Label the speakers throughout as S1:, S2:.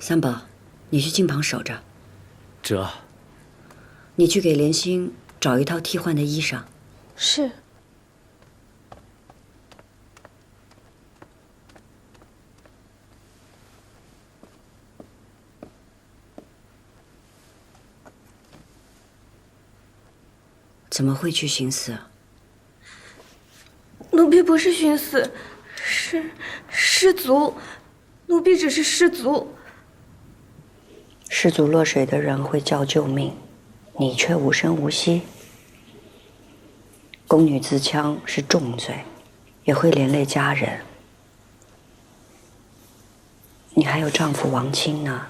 S1: 三宝，你去近旁守着。
S2: 哲，
S1: 你去给莲心找一套替换的衣裳。
S3: 是。
S1: 怎么会去寻死？
S3: 奴婢不是寻死，是失足。奴婢只是失足。
S1: 失足落水的人会叫救命，你却无声无息。宫女自戕是重罪，也会连累家人。你还有丈夫王清呢。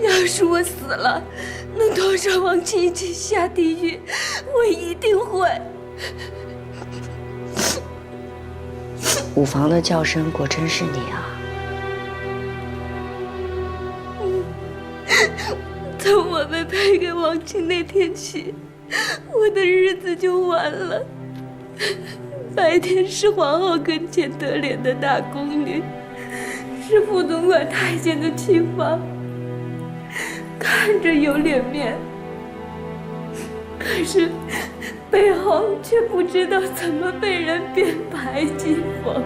S3: 要是我死了，能拖着王清一起下地狱，我一定会。
S1: 五房的叫声果真是你啊！
S3: 从我被配给王清那天起，我的日子就完了。白天是皇后跟前得脸的大宫女，是副总管太监的妻房，看着有脸面，可是背后却不知道怎么被人编排讥讽。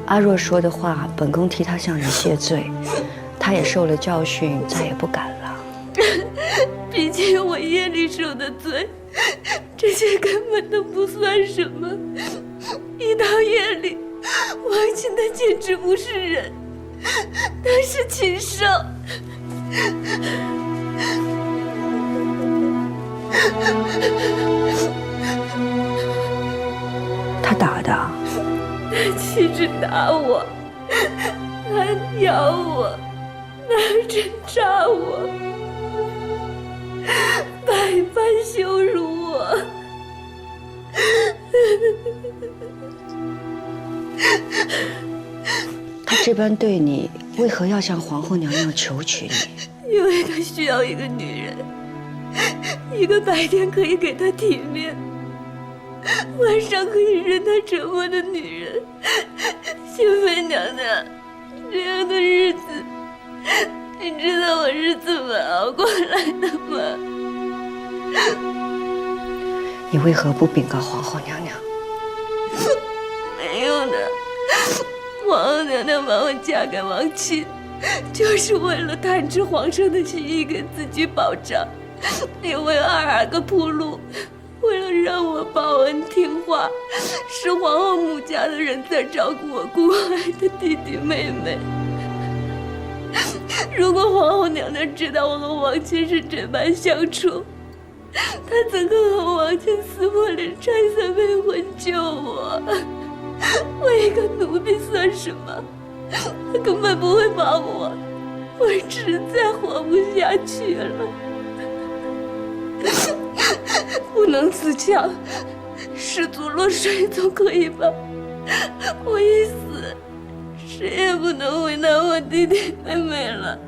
S1: 阿若说的话，本宫替她向你谢罪，她也受了教训，再也不敢了。
S3: 比起我夜里受的罪，这些根本都不算什么。一到夜里，王清他简直不是人，他是禽兽。
S1: 他打的？
S3: 他气质打我，他咬我，拿针扎我，百般羞辱我。
S1: 他这般对你，为何要向皇后娘娘求娶你？
S3: 因为他需要一个女人，一个白天可以给他体面，晚上可以任他折磨的女人。幸妃娘娘，这样的日子，你知道我是怎么熬过来的吗？
S1: 你为何不禀告皇后娘娘？
S3: 没有的，皇后娘娘把我嫁给王钦，就是为了探知皇上的心意，给自己保障，也为二个铺路，为了让我报恩听话，是皇后母家的人在照顾我孤爱的弟弟妹妹。如果皇后娘娘知道我和王钦是这般相处，她怎可和王钦撕破脸拆散未婚救我？我一个奴婢算什么？她根本不会帮我，我实在活不下去了。不能自强，失足落水总可以吧？我一死，谁也不能为难我弟弟妹妹了。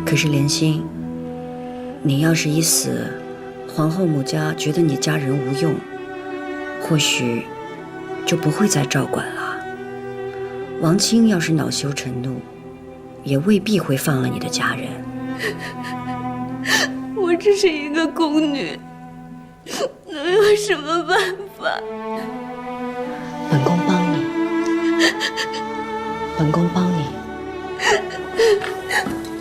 S1: 可是莲心，你要是一死，皇后母家觉得你家人无用，或许就不会再照管了。王清要是恼羞成怒，也未必会放了你的家人。
S3: 我只是一个宫女，能有什么办法？
S1: 本宫帮你，本宫帮你。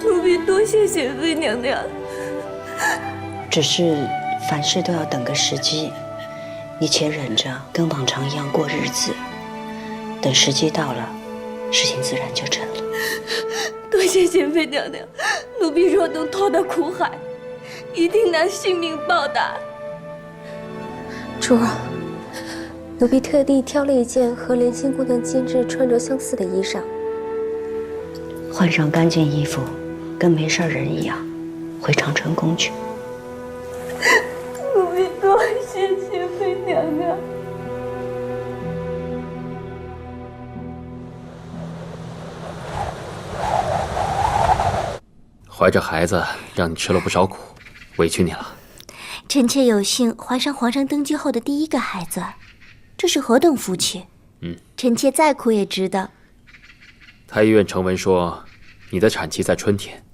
S3: 奴婢多谢贤妃娘娘。
S1: 只是凡事都要等个时机，你且忍着，跟往常一样过日子。等时机到了，事情自然就成了。
S3: 多谢贤妃娘娘，奴婢若能脱得苦海，一定拿性命报答。
S4: 主儿，奴婢特地挑了一件和莲心姑娘今日穿着相似的衣裳，
S1: 换上干净衣服，跟没事人一样，回长春宫去。
S3: 奴婢多谢贤妃娘娘。
S2: 怀着孩子让你吃了不少苦，委屈你了。
S3: 臣妾有幸怀上皇上登基后的第一个孩子，这是何等福气！臣妾再苦也值得。
S2: 太医院呈文说，你的产期在春天，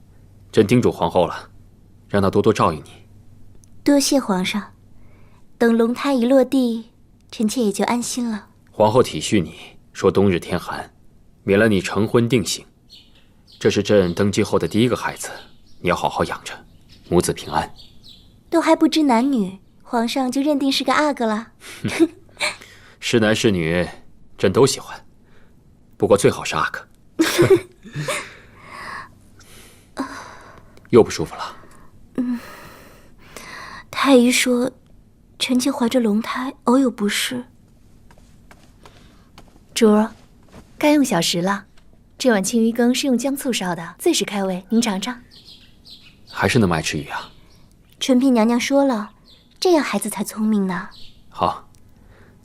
S2: 朕叮嘱皇后了，让她多多照应你。
S3: 多谢皇上，等龙胎一落地，臣妾也就安心了。
S2: 皇后体恤你，说冬日天寒，免了你成婚定省。这是朕登基后的第一个孩子，你要好好养着，母子平安。
S3: 都还不知男女，皇上就认定是个阿哥了。
S2: 是男是女，朕都喜欢，不过最好是阿哥。又不舒服了？
S3: 太医说，臣妾怀着龙胎，偶有不适。
S5: 主儿，该用小食了。这碗青鱼羹是用姜醋烧的，最是开胃，您尝尝。
S2: 还是那么爱吃鱼啊？
S3: 纯嫔娘娘说了，这样孩子才聪明呢。
S2: 好，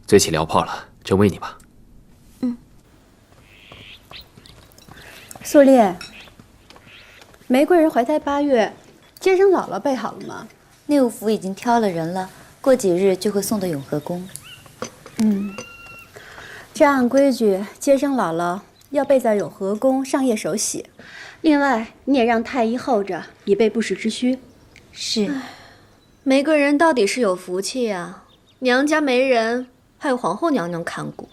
S2: 嘴起燎泡了，朕喂你吧。
S6: 素烈，玫瑰人怀胎8月，接生姥姥备好了吗？
S7: 内务府已经挑了人了，过几日就会送到永和宫。
S6: 这按规矩，接生姥姥要备在永和宫上夜守喜。另外，你也让太医候着，以备不时之需。
S7: 是。
S8: 玫瑰人到底是有福气啊，娘家没人，还有皇后娘娘看顾。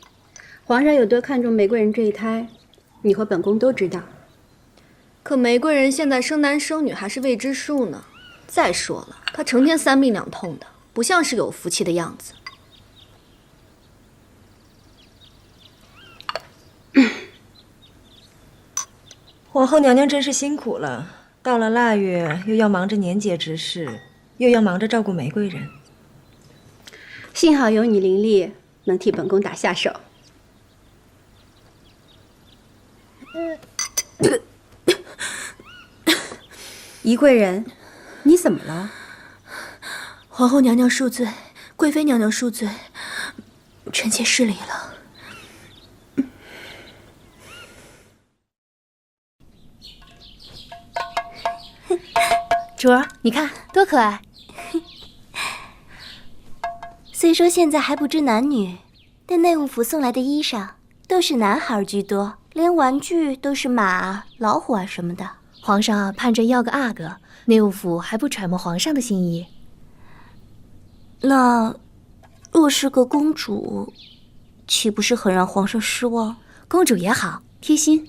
S6: 皇上有多看重玫瑰人这一胎，你和本宫都知道。
S8: 可玫瑰人现在生男生女还是未知数呢。再说了，她成天3病2痛的，不像是有福气的样子。
S9: 皇后娘娘真是辛苦了，到了腊月又要忙着年节之事，又要忙着照顾玫瑰人。
S6: 幸好有你伶俐，能替本宫打下手。宜贵人，你怎么了？
S3: 皇后娘娘恕罪，贵妃娘娘恕罪，臣妾失礼了。
S5: 主儿，你看多可爱。
S3: 虽说现在还不知男女，但内务府送来的衣裳都是男孩居多，连玩具都是马、老虎啊什么的。
S5: 皇上盼着要个阿哥，内务府还不揣摩皇上的心意。
S3: 那若是个公主，岂不是很让皇上失望？
S5: 公主也好，贴心。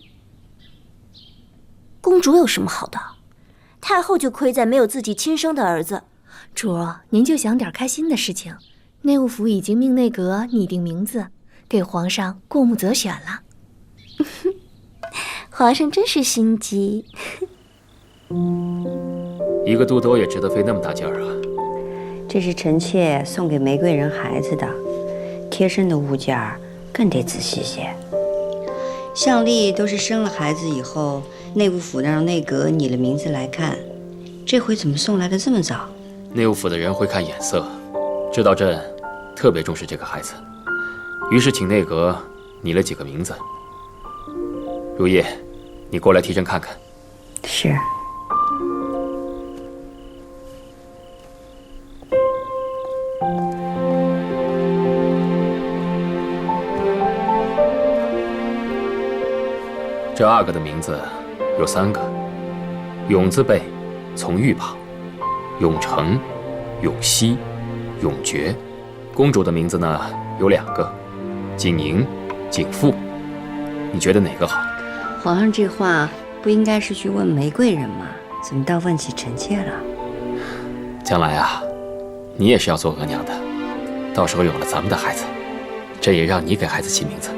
S3: 公主有什么好的？太后就亏在没有自己亲生的儿子。
S5: 主儿，您就想点开心的事情。内务府已经命内阁拟定名字，给皇上过目择选了。
S3: 皇上真是心机。
S2: 一个肚兜也值得费那么大劲儿啊！
S1: 这是臣妾送给玫瑰人孩子的，贴身的物件更得仔细些。向丽都是生了孩子以后，内务府让内阁拟了名字来看，这回怎么送来的这么早？
S2: 内务府的人会看眼色，知道朕特别重视这个孩子，于是请内阁拟了几个名字。如意，你过来替朕看看。
S1: 是。
S2: 这阿哥的名字有3个，永字辈，从玉旁，永成、永熙、永觉。公主的名字呢有2个，景宁、景富。你觉得哪个好？
S1: 皇上这话不应该是去问玫瑰人吗？怎么倒问起臣妾了？
S2: 将来啊，你也是要做额娘的，到时候有了咱们的孩子，朕也让你给孩子起名字。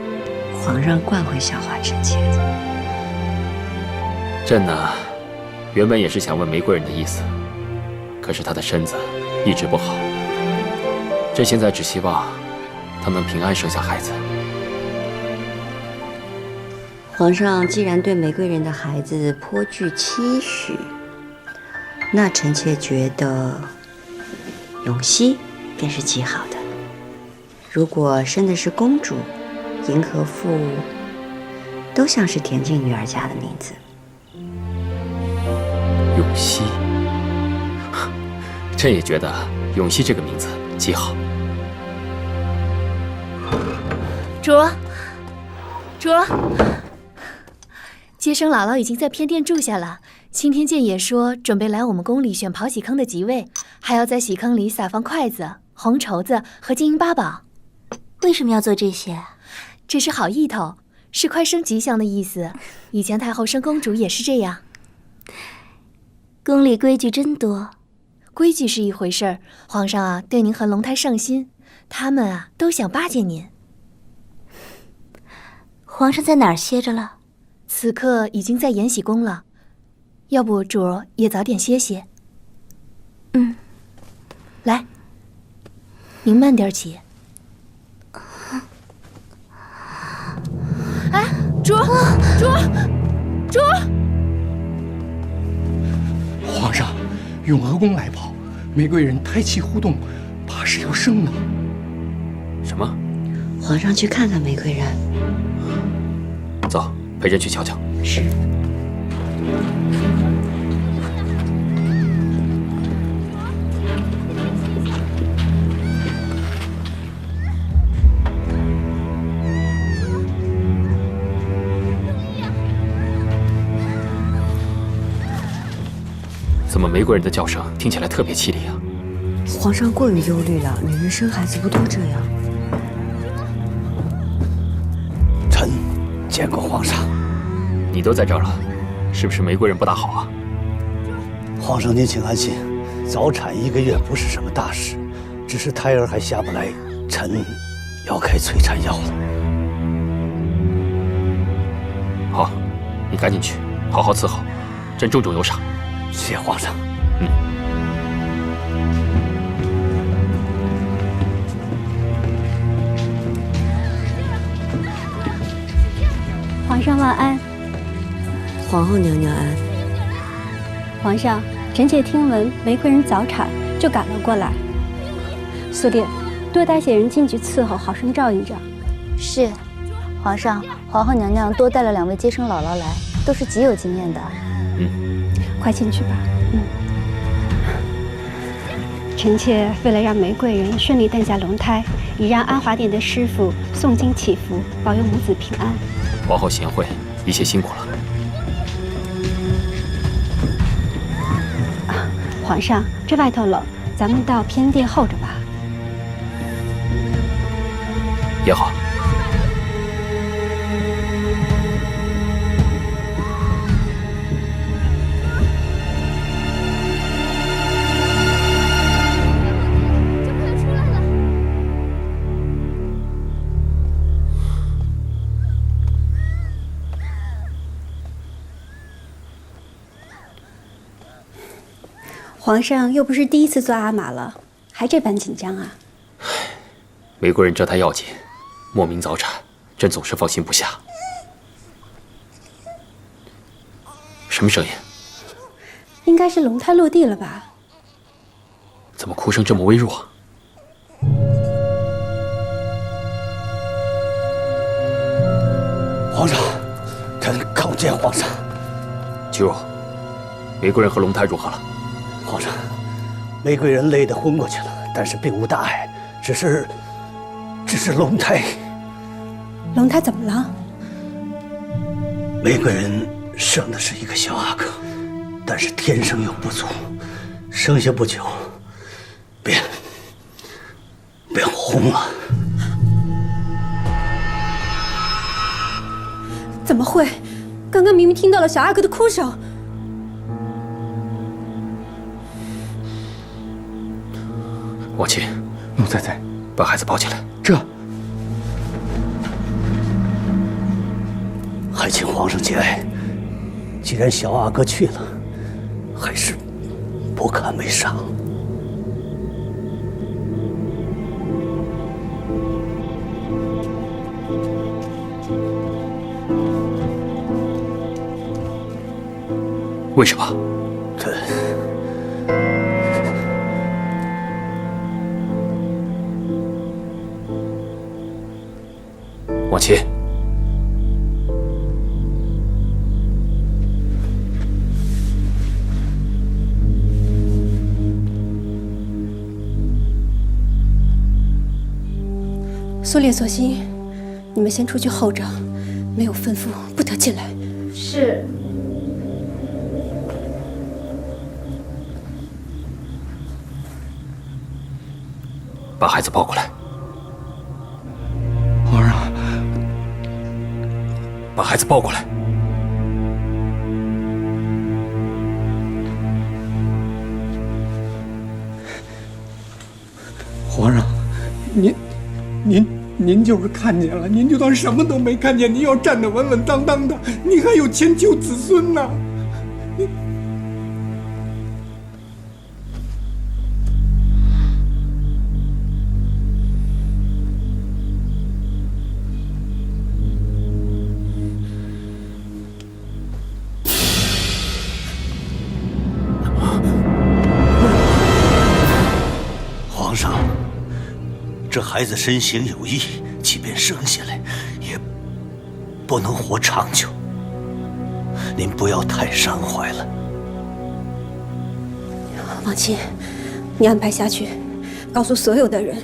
S1: 皇上惯会笑话臣妾的。
S2: 朕呢，原本也是想问玫瑰人的意思，可是她的身子一直不好，朕现在只希望她能平安生下孩子。
S1: 皇上既然对玫瑰人的孩子颇具期许，那臣妾觉得永熙便是极好的。如果生的是公主，银和富都像是田静女儿家的名字。
S2: 熙，朕也觉得永熙这个名字极好。
S5: 卓，接生姥姥已经在偏殿住下了。青天剑也说准备来我们宫里选跑喜坑的吉位，还要在喜坑里撒放筷子、红绸子和金银八宝。
S7: 为什么要做这些？
S5: 这是好意头，是快生吉祥的意思。以前太后生公主也是这样。
S7: 宫里规矩真多。
S5: 规矩是一回事儿，皇上啊，对您和龙胎上心，他们啊都想巴结您。
S7: 皇上在哪儿歇着了？
S5: 此刻已经在延禧宫了。要不主儿也早点歇歇。来，您慢点起。哎，主儿，
S10: 皇上，永和宫来报，玫瑰人胎气互动，怕是要生了。
S2: 什么？
S1: 皇上去看看玫瑰人。
S2: 走，陪朕去瞧瞧。
S1: 是。
S2: 怎么玫瑰人的叫声听起来特别凄厉啊？
S1: 皇上过于忧虑了，女人生孩子不都这样？
S11: 臣见过皇上。
S2: 你都在这儿了，是不是玫瑰人不大好啊？
S11: 皇上您请安心，早产1个月不是什么大事，只是胎儿还下不来，臣要开催产药了。
S2: 好，你赶紧去，好好伺候，朕重有赏。
S11: 谢皇上。
S6: 皇上万安。
S1: 皇后娘娘安。
S6: 皇上，臣妾听闻玫瑰人早产，就赶了过来。苏烈，多带些人进去伺候，好生照应着。
S7: 是，皇上，皇后娘娘多带了2位接生姥姥来，都是极有经验的。
S6: 快进去吧。臣妾为了让玫瑰人顺利诞下龙胎，已让安华殿的师傅诵经祈福，保佑母子平安。
S2: 皇后贤惠，一切辛苦了。
S6: 皇上，这外头冷，咱们到偏殿候着吧。
S2: 也好。
S6: 皇上又不是第一次做阿玛了，还这般紧张啊？
S2: 玫瑰人这胎要紧，莫名早产，朕总是放心不下。什么声音？
S6: 应该是龙胎落地了吧？
S2: 怎么哭声这么微弱？
S11: 皇上，臣叩见皇上。
S2: 姬若，玫瑰人和龙胎如何了？
S11: 皇上，玫瑰人累得昏过去了，但是并无大碍，只是龙胎。
S6: 龙胎怎么了？
S11: 玫瑰人生的是一个小阿哥，但是天生有不足，生下不久便红了。
S6: 怎么会？刚刚明明听到了小阿哥的哭声。
S2: 王琴，
S10: 奴才在，
S2: 把孩子抱起来。
S10: 这，
S11: 还请皇上节哀。既然小阿哥去了，还是不堪为上。
S2: 为什么？王琴，
S6: 所列所心，你们先出去候着，没有吩咐不得进来。
S8: 是。
S2: 把孩子抱过来。
S10: 皇上，
S2: 把孩子抱过来。
S10: 皇上，您就是看见了，您就当什么都没看见。您要站得稳稳当当的，你还有千秋子孙呢。
S11: 皇上，这孩子身形有异，即便生下来，也不能活长久。您不要太伤怀了。
S6: 王亲，你安排下去，告诉所有的人，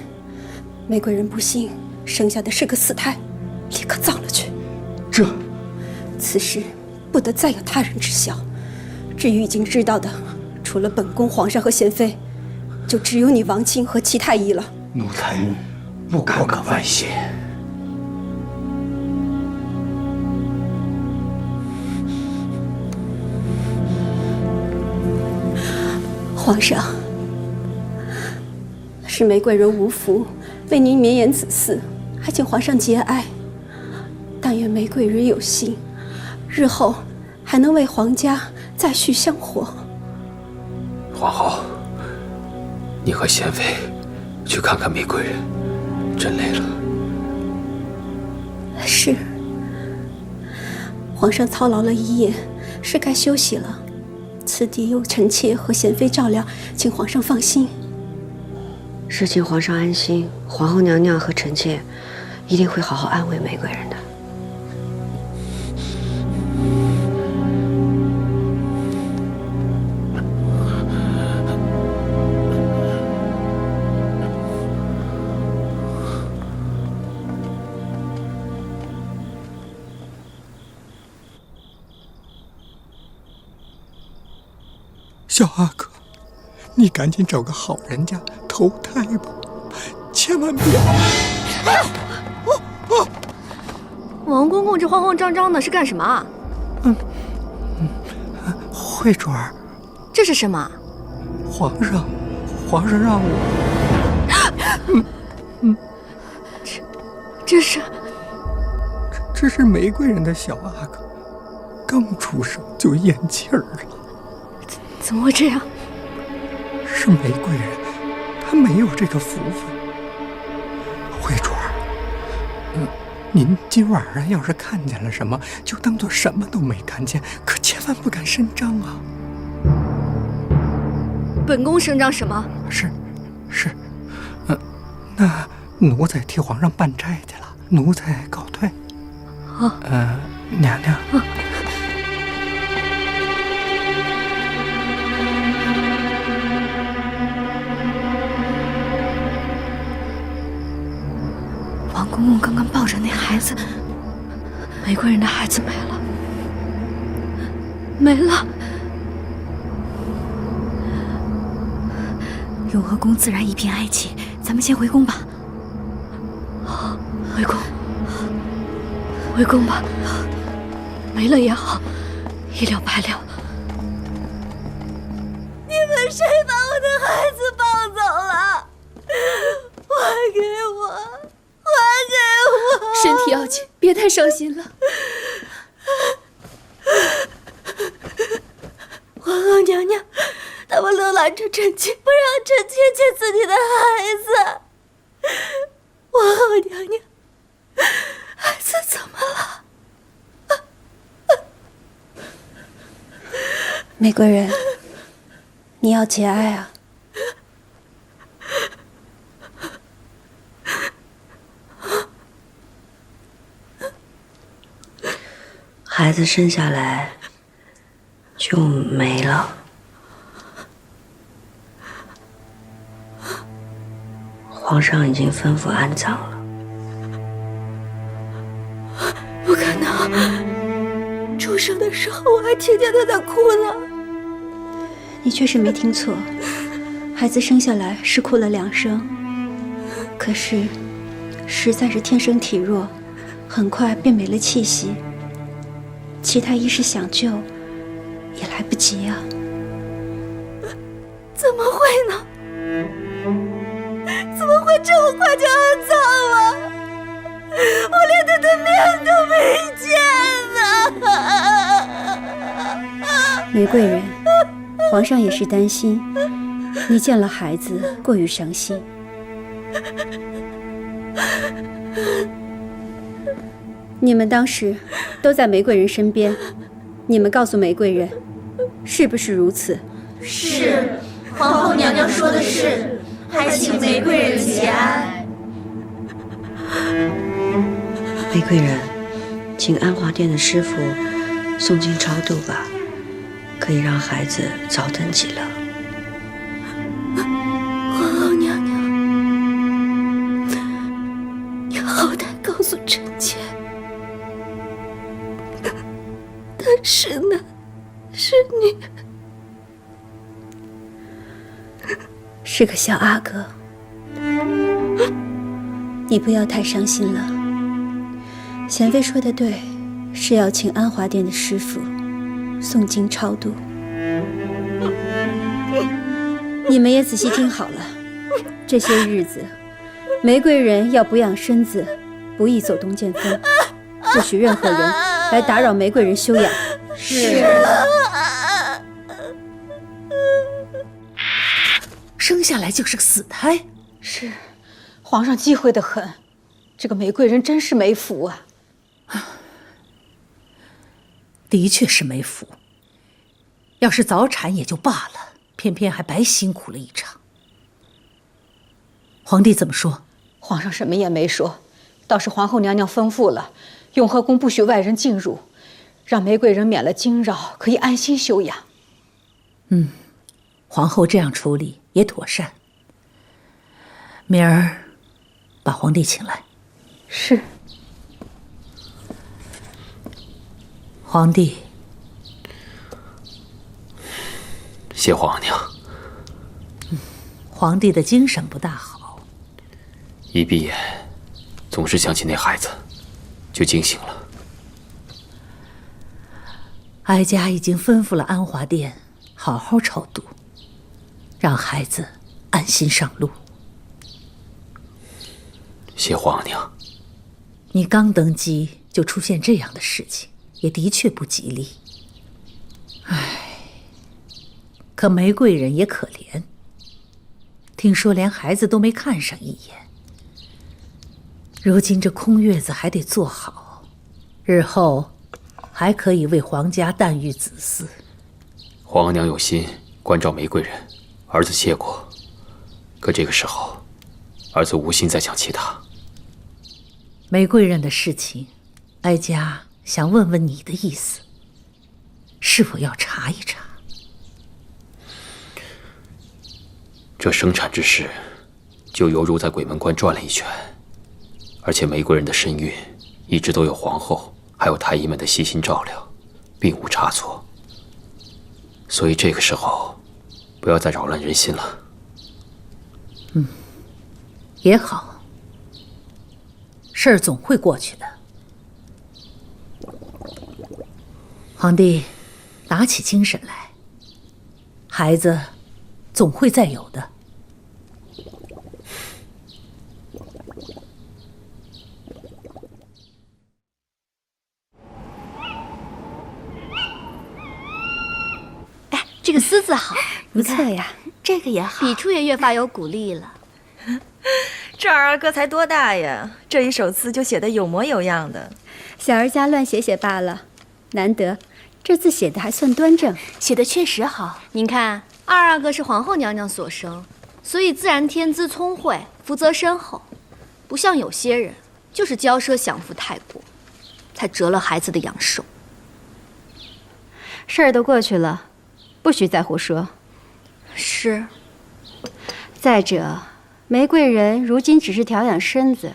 S6: 玫瑰人不幸生下的是个死胎，立刻葬了去。此事不得再有他人知晓。至于已经知道的，除了本宫、皇上和贤妃，就只有你王亲和齐太医了。
S10: 奴才不可外泄。
S6: 皇上，是玫瑰人无福，为您绵延子嗣，还请皇上节哀。但愿玫瑰人有幸，日后还能为皇家再续香火。
S2: 皇后，你和贤妃去看看玫瑰人，朕累了。
S6: 是。皇上操劳了一夜，是该休息了。此地有臣妾和贤妃照料，请皇上放心。
S1: 是请皇上安心，皇后娘娘和臣妾一定会好好安慰玫瑰人的。
S10: 小阿哥，你赶紧找个好人家投胎吧，千万别！
S8: 王公公这慌慌张张的是干什么啊？
S10: 慧珠儿，
S8: 这是什么？
S10: 皇上让我……
S8: 这是
S10: 这是玫瑰人的小阿哥，刚出生就咽气儿了。
S8: 怎么会这样？
S10: 是玫瑰人，他没有这个福分。慧珠儿，您今晚上要是看见了什么，就当做什么都没看见，可千万不敢声张啊！
S8: 本宫声张什么？
S10: 是，那奴才替皇上办斋去了，奴才告退。娘娘。
S8: 王公公刚刚抱着那孩子，玫瑰人的孩子没了。
S5: 永和宫自然一片哀戚，咱们先回宫吧。
S8: 回宫吧，没了也好，一了百了。
S3: 你们谁把我的孩子抱走了？还给我！
S5: 身体要紧，别太伤心了。
S3: 皇后娘娘，他们勒拦着臣妾，不让臣妾见自己的孩子。皇后娘娘，孩子怎么了？
S6: 玫瑰人，你要节哀啊！
S1: 孩子生下来就没了，皇上已经吩咐安葬了。
S3: 不可能！出生的时候我还听见他在哭了。
S6: 你确实没听错，孩子生下来是哭了2声，可是实在是天生体弱，很快便没了气息。其他医师想救，也来不及啊！
S3: 怎么会呢？怎么会这么快就安葬了？我连他的面都没见呢！
S6: 玫瑰人，皇上也是担心你见了孩子过于伤心。你们当时都在玫瑰人身边，你们告诉玫瑰人，是不是如此？
S3: 是，皇后娘娘说的是，还请玫瑰人节哀。
S1: 玫瑰人，请安华殿的师傅诵经超度吧，可以让孩子早登极乐。
S3: 皇后娘娘，你好歹告诉臣妾，他是男是女？
S6: 是个小阿哥，你不要太伤心了。贤妃说的对，是要请安华殿的师傅诵经超度。你们也仔细听好了，这些日子，玫瑰人要补养身子，不宜走动见风，不许任何人来打扰玫瑰人休养。
S3: 是。
S12: 生下来就是个死胎。
S13: 是，皇上忌讳得很，这个玫瑰人真是没福啊！
S12: 的确是没福。要是早产也就罢了，偏偏还白辛苦了一场。皇帝怎么说？
S13: 皇上什么也没说，倒是皇后娘娘吩咐了，永和宫不许外人进入，让玫瑰人免了惊扰，可以安心休养。
S12: 皇后这样处理也妥善。明儿把皇帝请来。
S13: 是。
S12: 皇帝，
S2: 谢皇娘。
S12: 皇帝的精神不大好，
S2: 一闭眼，总是想起那孩子，就惊醒了。
S12: 哀家已经吩咐了安华殿好好超度，让孩子安心上路。
S2: 谢皇娘。
S12: 你刚登基就出现这样的事情，也的确不吉利。唉，可玫瑰人也可怜，听说连孩子都没看上一眼。如今这空月子还得做好，日后还可以为皇家诞育子嗣。
S2: 皇娘有心关照玫瑰人，儿子谢过。可这个时候，儿子无心再想其他。
S12: 玫瑰人的事情，哀家想问问你的意思，是否要查一查？
S2: 这生产之事，就犹如在鬼门关转了一圈，而且玫瑰人的身孕一直都有皇后还有太医们的悉心照料，并无差错。所以这个时候，不要再扰乱人心了。
S12: 也好，事儿总会过去的。皇帝，打起精神来，孩子总会再有的。
S8: 哎，这个丝字好，
S6: 不错呀，
S8: 这个也好，笔触也越发有鼓励了。
S9: 这二哥才多大呀？这一首词就写得有模有样的。
S6: 小儿家乱写写罢了，难得这字写的还算端正，
S8: 写的确实好。您看，二哥是皇后娘娘所生，所以自然天资聪慧，福泽深厚，不像有些人就是骄奢享福太过，才折了孩子的阳寿。
S6: 事儿都过去了，不许再胡说。
S8: 是。
S6: 再者，玫瑰人如今只是调养身子，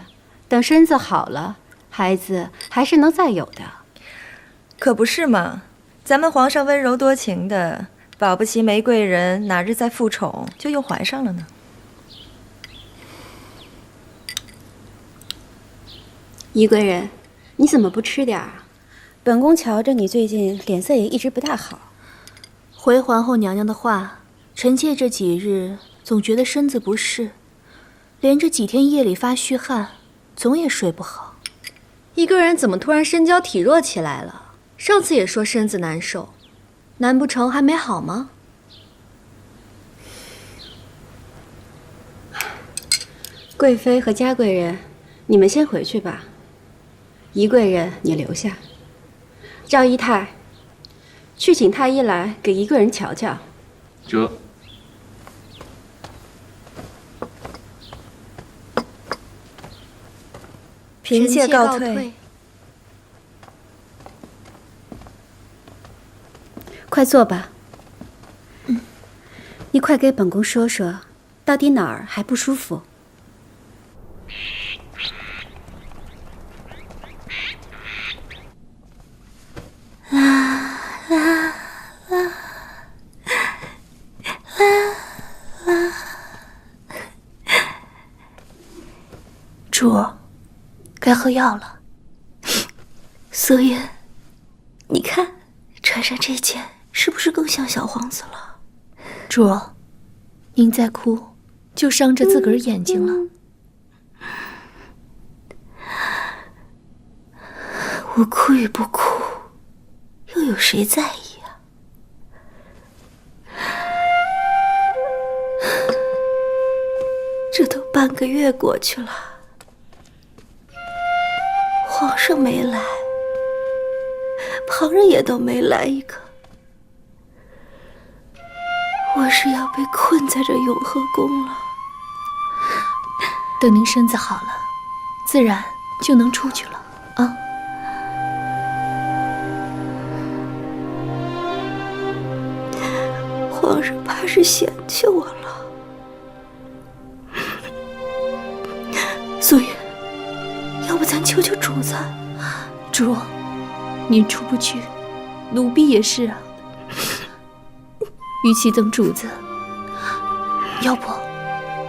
S6: 等身子好了，孩子还是能再有的。
S9: 可不是嘛，咱们皇上温柔多情的，保不齐玫瑰人哪日再复宠，就又怀上了呢。
S6: 宜贵人，你怎么不吃点儿？本宫瞧着你最近脸色也一直不大好。
S5: 回皇后娘娘的话，臣妾这几日总觉得身子不适，连着几天夜里发虚汗，总也睡不好。
S8: 一个人怎么突然身娇体弱起来了？上次也说身子难受，难不成还没好吗？
S6: 贵妃和嘉贵人，你们先回去吧。宜贵人，你留下。赵姨太，去请太医来给宜贵人瞧瞧。
S2: 这。
S9: 嫔妾告退。
S6: 快坐吧。你快给本宫说说，到底哪儿还不舒服？
S5: 主儿，该喝药了。
S14: 素颜，你看穿上这件是不是更像小皇子了？
S5: 主儿，您再哭就伤着自个儿眼睛了。
S14: 我哭与不哭，又有谁在意啊？这都半个月过去了，皇上没来，旁人也都没来一个，我是要被困在这永和宫了。
S5: 等您身子好了，自然就能出去了啊。
S14: 皇上怕是嫌弃我了。素颜，要不咱求求主子？
S5: 主，您出不去，奴婢也是啊。与其等主子，要不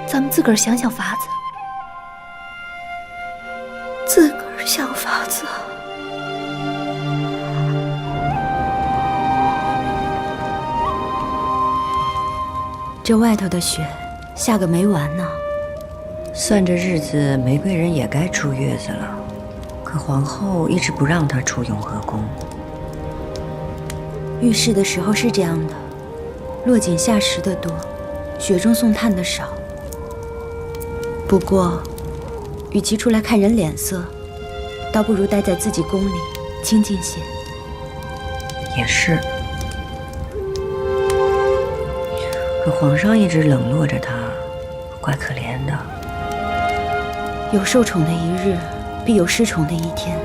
S5: 咱们自个儿想想法子。
S14: 自个儿想法子。
S1: 这外头的雪下个没完呢。算着日子，玫瑰人也该出月子了，可皇后一直不让她出永和宫。遇事的时候是这样的，落井下石的多，雪中送炭的少。不过，与其出来看人脸色，倒不如待在自己宫里清静些。也是。可皇上一直冷落着她，怪可怜的。有受宠的一日，必有失宠的一天。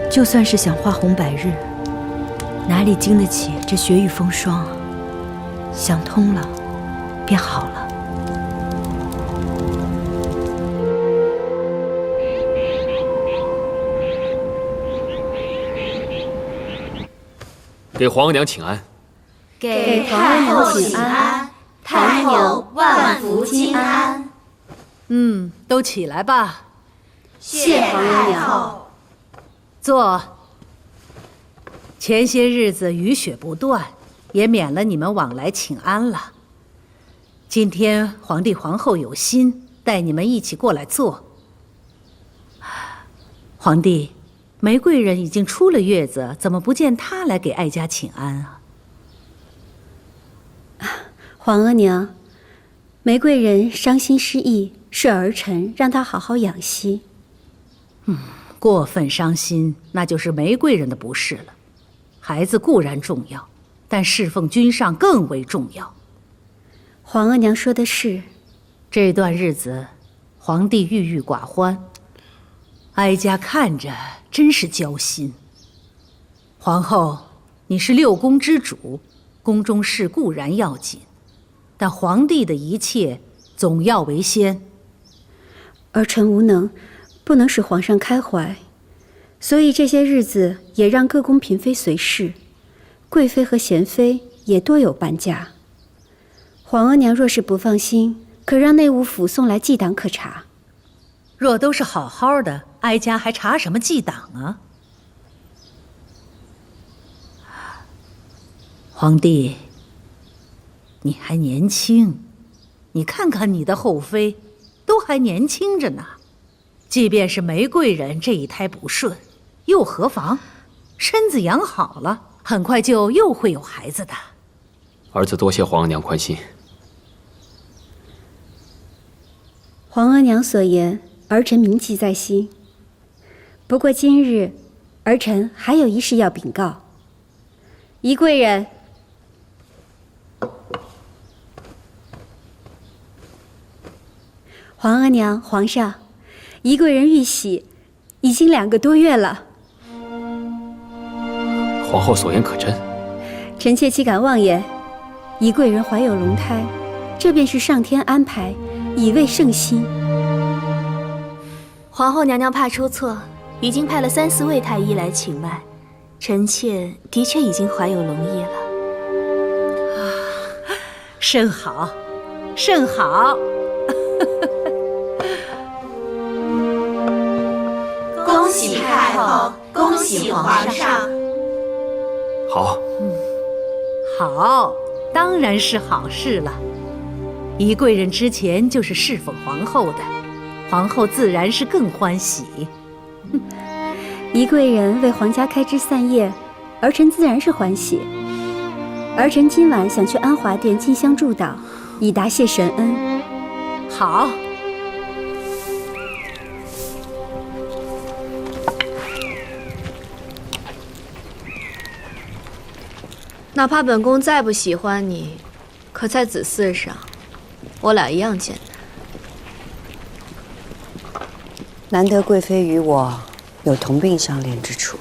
S1: 就算是想化红百日，哪里经得起这雪雨风霜啊？想通了，便好了。
S2: 给皇额娘请安。
S3: 给太后请安，太后万福金安。
S12: 都起来吧。
S3: 谢皇额娘。
S12: 坐。前些日子雨雪不断，也免了你们往来请安了。今天皇帝皇后有心，带你们一起过来坐。皇帝，玫瑰人已经出了月子，怎么不见她来给哀家请安啊？
S6: 皇额娘，玫瑰人伤心失意，是儿臣让她好好养息。
S12: 过分伤心，那就是玫瑰人的不是了。孩子固然重要，但侍奉君上更为重要。
S6: 皇额娘说的是，
S12: 这段日子，皇帝郁郁寡欢，哀家看着真是焦心。皇后，你是六宫之主，宫中事固然要紧，但皇帝的一切总要为先。
S6: 儿臣无能，不能使皇上开怀，所以这些日子也让各宫嫔妃随侍，贵妃和贤妃也多有伴驾。皇额娘若是不放心，可让内务府送来记档可查。
S12: 若都是好好的，哀家还查什么记档啊？皇帝，你还年轻，你看看你的后妃，都还年轻着呢。即便是梅贵人这一胎不顺，又何妨？身子养好了，很快就又会有孩子的。
S2: 儿子多谢皇额娘宽心。
S6: 皇额娘所言，儿臣铭记在心。不过今日，儿臣还有一事要禀告。宜贵人。皇额娘、皇上，宜贵人玉玺已经2个多月了。
S2: 皇后所言可真？
S6: 臣妾岂敢妄言。宜贵人怀有龙胎，这便是上天安排，以慰圣心。
S14: 皇后娘娘怕出错，已经派了3、4位太医来请脉，臣妾的确已经怀有龙翼了。
S12: 甚好，甚好。
S14: 恭喜太后，恭喜皇上。
S2: 好，
S12: 好，当然是好事了。宜贵人之前就是侍奉皇后的，皇后自然是更欢喜。
S6: 宜贵人为皇家开枝散叶，儿臣自然是欢喜。儿臣今晚想去安华殿进香祝祷，以答谢神恩。
S12: 好。
S8: 哪怕本宫再不喜欢你，可在子嗣上，我俩一样简单。
S1: 难得贵妃与我有同病相怜之处。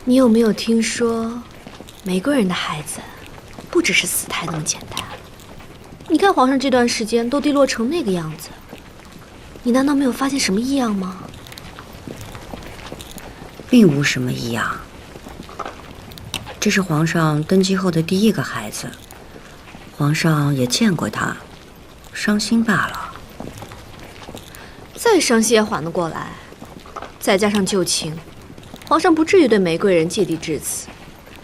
S8: 你有没有听说，梅贵人的孩子不只是死胎那么简单？你看皇上这段时间都低落成那个样子，你难道没有发现什么异样吗？
S1: 并无什么异样。这是皇上登基后的第1个孩子，皇上也见过他，伤心罢了。
S8: 再伤心也缓得过来，再加上旧情，皇上不至于对梅贵人芥蒂至此，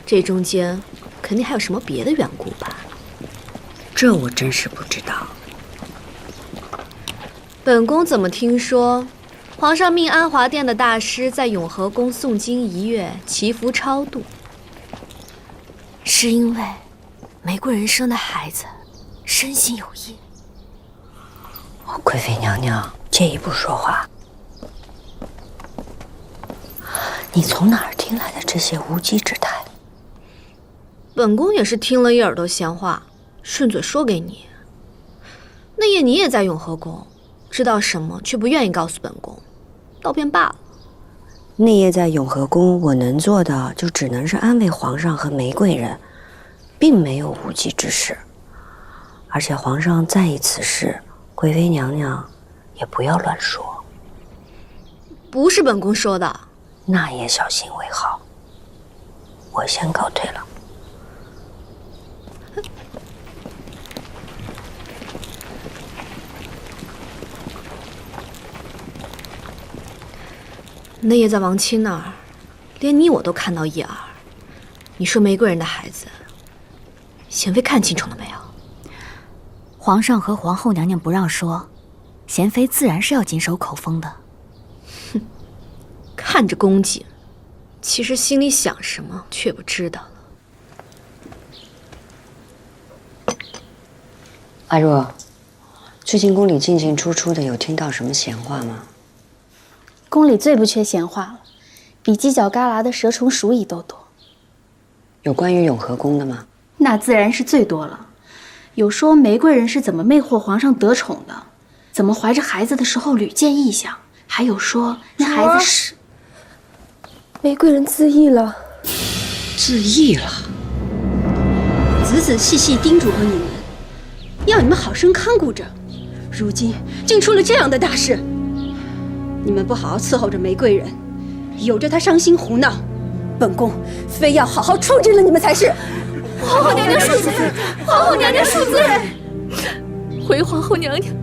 S8: 这中间肯定还有什么别的缘故吧？
S1: 这我真是不知道。
S8: 本宫怎么听说，皇上命安华殿的大师在永和宫诵经1月，祈福超度，
S14: 是因为梅贵人生的孩子身心有异。
S1: 贵妃娘娘，借一步说话。你从哪儿听来的这些无稽之谈？
S8: 本宫也是听了一耳朵闲话，顺嘴说给你。那夜你也在永和宫，知道什么却不愿意告诉本宫，倒便罢了。
S1: 那夜在永和宫，我能做的就只能是安慰皇上和梅贵人，并没有无稽之事。而且皇上在意此事，贵妃娘娘也不要乱说。
S8: 不是本宫说的，
S1: 那也小心为好。我先告退了。
S8: 那夜在王亲那儿，连你我都看到一耳。你说梅贵人的孩子，贤妃看清楚了没有？
S7: 皇上和皇后娘娘不让说，贤妃自然是要谨守口风的。
S8: 哼，看着恭谨，其实心里想什么却不知道了。
S1: 阿若，最近宫里进进出出的，有听到什么闲话吗？
S4: 宫里最不缺闲话了，比犄角旮旯的蛇虫鼠蚁都多。
S1: 有关于永和宫的吗？
S4: 那自然是最多了。有说梅贵人是怎么魅惑皇上得宠的，怎么怀着孩子的时候屡见异象，还有说那孩子是
S6: 梅贵人自缢了。
S1: 自缢了？
S6: 仔仔细细叮嘱了你们，要你们好生看顾着。如今竟出了这样的大事，你们不好好伺候着玫瑰人，由着她伤心胡闹，本宫非要好好处置了你们才是。
S5: 皇后娘娘恕罪，皇后娘娘恕罪。回皇后娘娘，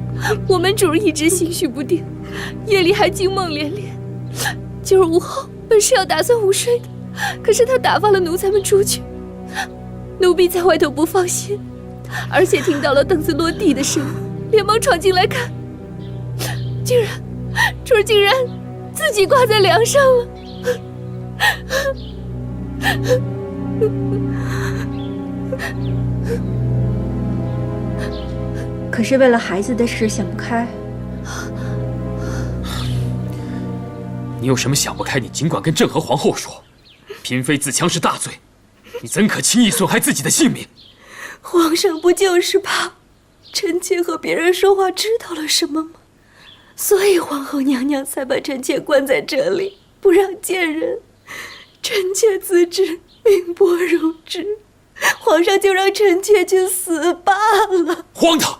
S5: 我们主儿一直心绪不定，夜里还惊梦连连。今儿午后本是要打算午睡的，可是他打发了奴才们出去，奴婢在外头不放心，而且听到了凳子落地的声音，连忙闯进来看，主儿竟然自己挂在梁上了。
S6: 可是为了孩子的事想不开。
S2: 你有什么想不开，你尽管跟正和皇后说。嫔妃自强是大罪，你怎可轻易损害自己的性命？
S3: 皇上不就是怕臣妾和别人说话知道了什么吗？所以皇后娘娘才把臣妾关在这里，不让见人。臣妾自知命薄如纸，皇上就让臣妾去死罢了。
S2: 荒唐！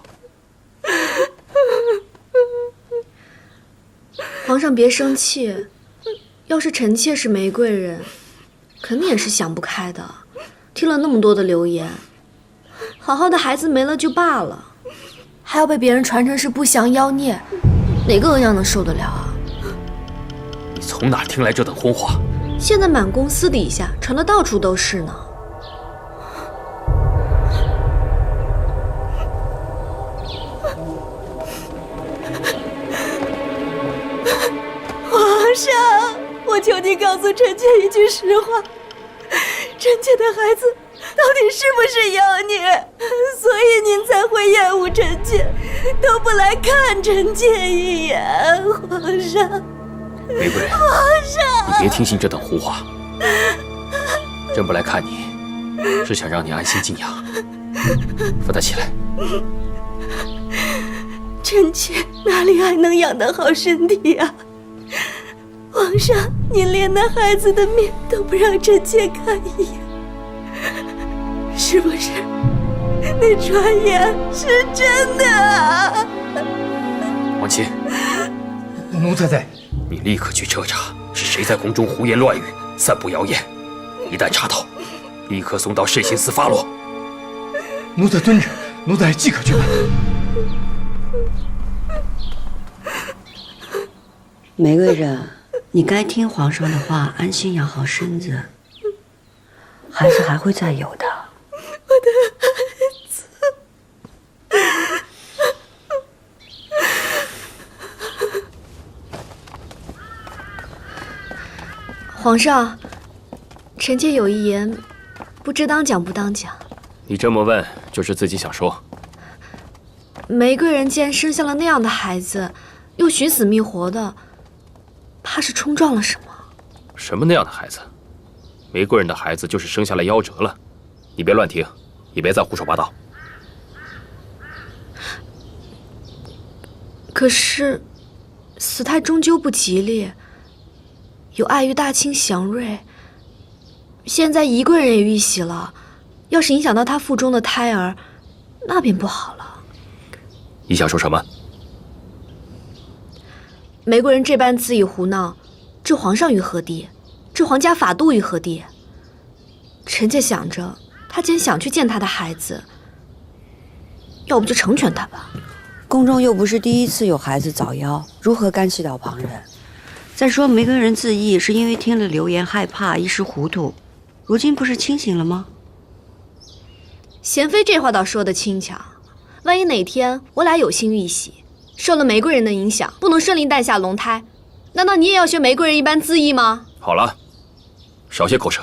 S8: 皇上别生气，要是臣妾是玫瑰人，肯定也是想不开的。听了那么多的流言，好好的孩子没了就罢了，还要被别人传成是不祥妖孽，哪个额娘能受得了啊？
S2: 你从哪儿听来这等荤话？
S8: 现在满宫私底下传的到处都是呢。
S3: 皇上，我求你告诉臣妾一句实话，臣妾的孩子到底是不是妖孽？所以您才会厌恶臣妾，都不来看臣妾一眼。皇上，
S2: 玫瑰人，
S3: 皇上，
S2: 你别听信这等胡话。朕不来看你，是想让你安心静养。扶他起来。
S3: 臣妾哪里还能养得好身体啊？皇上，您连那孩子的面都不让臣妾看一眼，是不是？那传言是真的啊？
S2: 王琴，
S10: 奴才在。
S2: 你立刻去彻查是谁在宫中胡言乱语、散布谣言，一旦查到，立刻送到慎刑司发落。
S10: 奴才遵旨，奴才即刻去办。
S1: 玫瑰人，你该听皇上的话，安心养好身子。孩子还会再有的。
S3: 我的孩子。
S8: 皇上，臣妾有一言，不知当讲不当讲。
S2: 你这么问，就是自己想说。
S8: 玫瑰人既然生下了那样的孩子，又寻死觅活的，怕是冲撞了什么？
S2: 什么那样的孩子？玫瑰人的孩子就是生下来夭折了。你别乱听，也别再胡说八道。
S8: 可是，死态终究不吉利，有碍于大清祥瑞。现在宜贵人也遇袭了，要是影响到她腹中的胎儿，那便不好了。
S2: 你想说什么？
S8: 玫瑰人这般恣意胡闹，置皇上于何地？置皇家法度于何地？臣妾想着，他既然想去见他的孩子，要不就成全他吧。
S1: 宫中又不是第一次有孩子早夭，如何干系到旁人？再说玫瑰人自缢是因为听了流言害怕，一时糊涂，如今不是清醒了吗？
S8: 贤妃这话倒说得轻巧，万一哪天我俩有幸遇袭，受了玫瑰人的影响，不能顺利诞下龙胎，难道你也要学玫瑰人一般恣意吗？
S2: 好了，少些口舌。